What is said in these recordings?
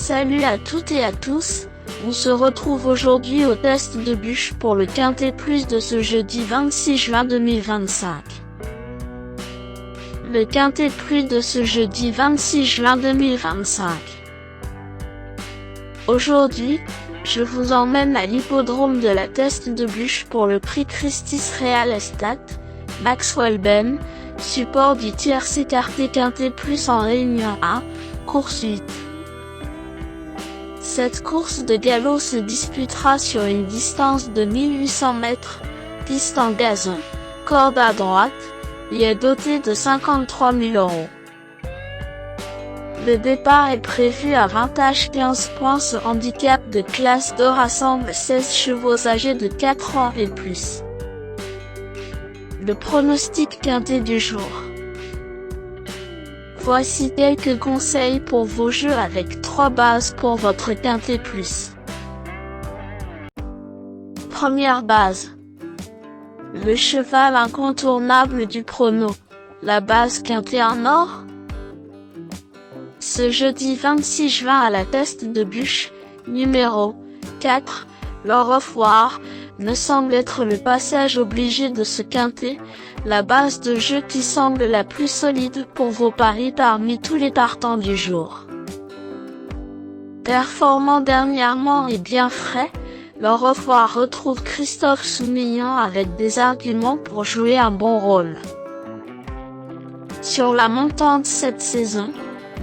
Salut à toutes et à tous, on se retrouve aujourd'hui au test de bûche pour le Quintet Plus de ce jeudi 26 juin 2025. Le Quintet Plus de ce jeudi 26 juin 2025. Aujourd'hui, je vous emmène à l'hippodrome de la test de bûche pour le prix Christie's Real Estate, Maxwell Ben, support du tiercé écarté Quintet Plus en Réunion 1, course 8. Cette course de galop se disputera sur une distance de 1800 mètres, piste en gazon, corde à droite, et est dotée de 53 000 €. Le départ est prévu à 20h15 points. Ce handicap de classe 2 rassemble 16 chevaux âgés de 4 ans et plus. Le pronostic quintet du jour. Voici quelques conseils pour vos jeux avec 3 bases pour votre Quintet Plus. Première base. Le cheval incontournable du prono. La base Quintet en or. Ce jeudi 26 juin à la test de bûche, numéro 4, Lord of War, me semble être le passage obligé de ce quintet, la base de jeu qui semble la plus solide pour vos paris parmi tous les partants du jour. Performant dernièrement et bien frais, Lord of War retrouve Christophe Soumillon avec des arguments pour jouer un bon rôle. Sur la montante cette saison,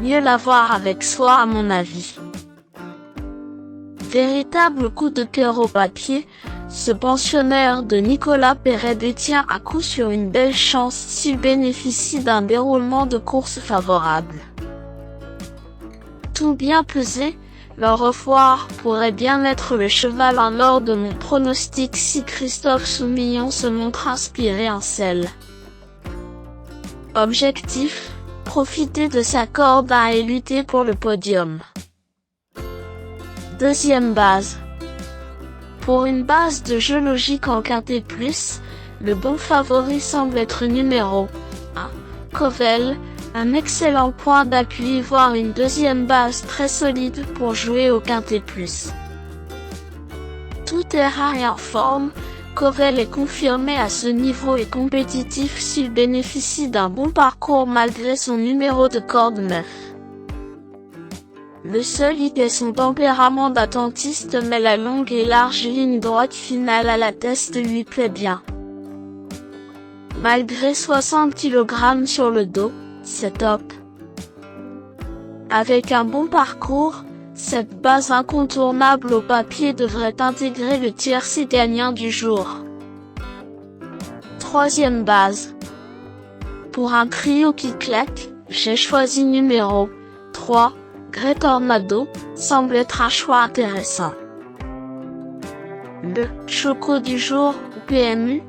mieux l'avoir avec soi à mon avis. Véritable coup de cœur au papier, ce pensionnaire de Nicolas Perret détient à coup sûr une belle chance s'il bénéficie d'un déroulement de course favorable. Tout bien pesé, Lord of War pourrait bien être le cheval en or de mon pronostic si Christophe Soumillon se montre inspiré en selle. Objectif, profiter de sa corde à et lutter pour le podium. Deuxième base. Pour une base de jeu logique en Quintet Plus, le bon favori semble être numéro 1, Covell, un excellent point d'appui voire une deuxième base très solide pour jouer au Quintet Plus. Tout est rare et en forme, Covell est confirmé à ce niveau et compétitif s'il bénéficie d'un bon parcours malgré son numéro de corde 9. Le seul hic est son tempérament d'attentiste, mais la longue et large ligne droite finale à la test lui plaît bien. Malgré 60 kg sur le dos, c'est top. Avec un bon parcours, cette base incontournable au papier devrait intégrer le tiercé gagnant du jour. Troisième base. Pour un trio qui claque, j'ai choisi numéro 3, Grey Tornado, semble être un choix intéressant. Le choco du jour, PMU.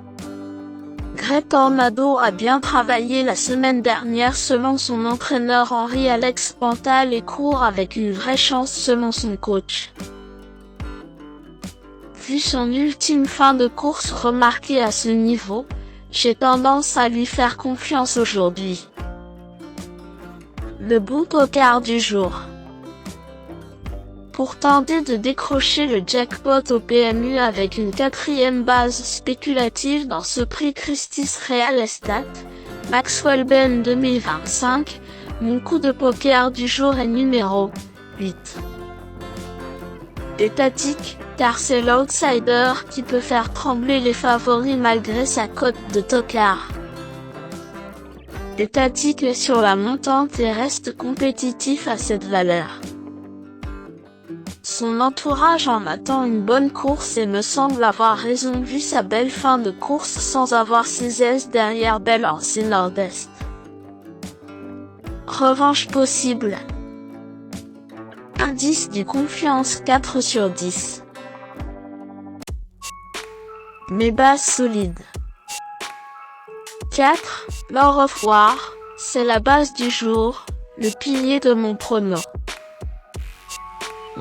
Grey Tornado a bien travaillé la semaine dernière selon son entraîneur Henri-Alex Pantal et court avec une vraie chance selon son coach. Vu son ultime fin de course remarquée à ce niveau, j'ai tendance à lui faire confiance aujourd'hui. Le bon poker du jour. Pour tenter de décrocher le jackpot au PMU avec une quatrième base spéculative dans ce prix Christie's Real Estate, Maxwell Ben 2025, mon coup de poker du jour est numéro 8. Étatique, car c'est l'outsider qui peut faire trembler les favoris malgré sa cote de tocard. Étatique est sur la montante et reste compétitif à cette valeur. Son entourage en attend une bonne course et me semble avoir raison vu sa belle fin de course sans avoir ses aises derrière Belance et Nord-Est. Revanche possible. Indice de confiance 4 sur 10. Mes bases solides. 4, Lord of War, c'est la base du jour, le pilier de mon prono.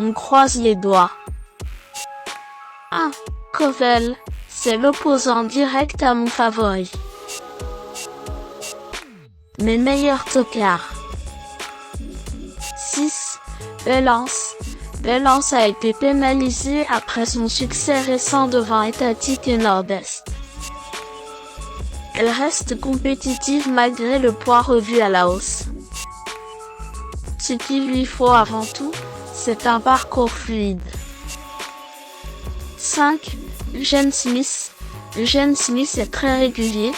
On croise les doigts. 1, Covell, c'est l'opposant direct à mon favori. Mes meilleurs tocards. 6, Belance, Belance a été pénalisée après son succès récent devant Étatique et Nord-Est. Elle reste compétitive malgré le poids revu à la hausse. Ce qu'il lui faut avant tout, c'est un parcours fluide. 5. Eugene Smith. Eugene Smith est très régulier,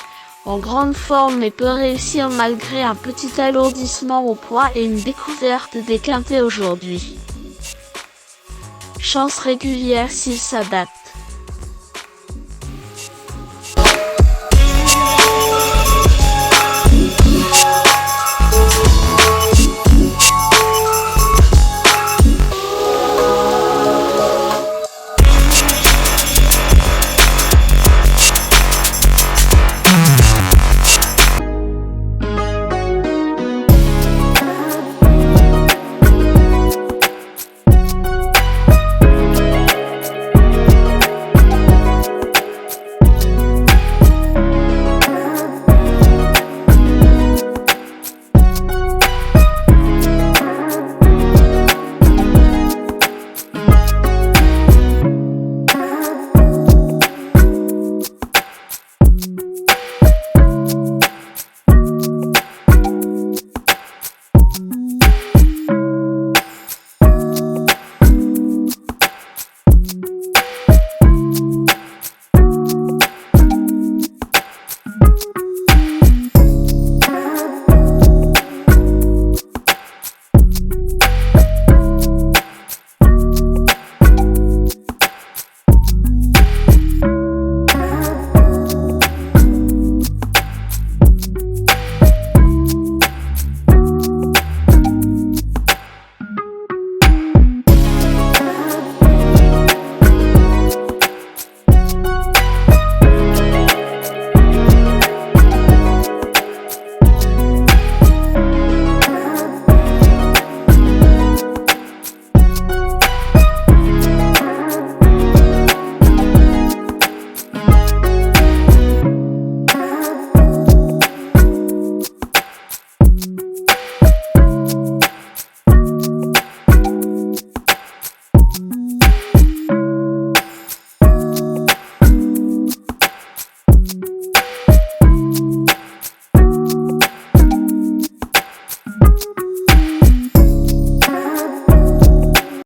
en grande forme et peut réussir malgré un petit alourdissement au poids et une découverte des quintés aujourd'hui. Chance régulière s'il s'adapte.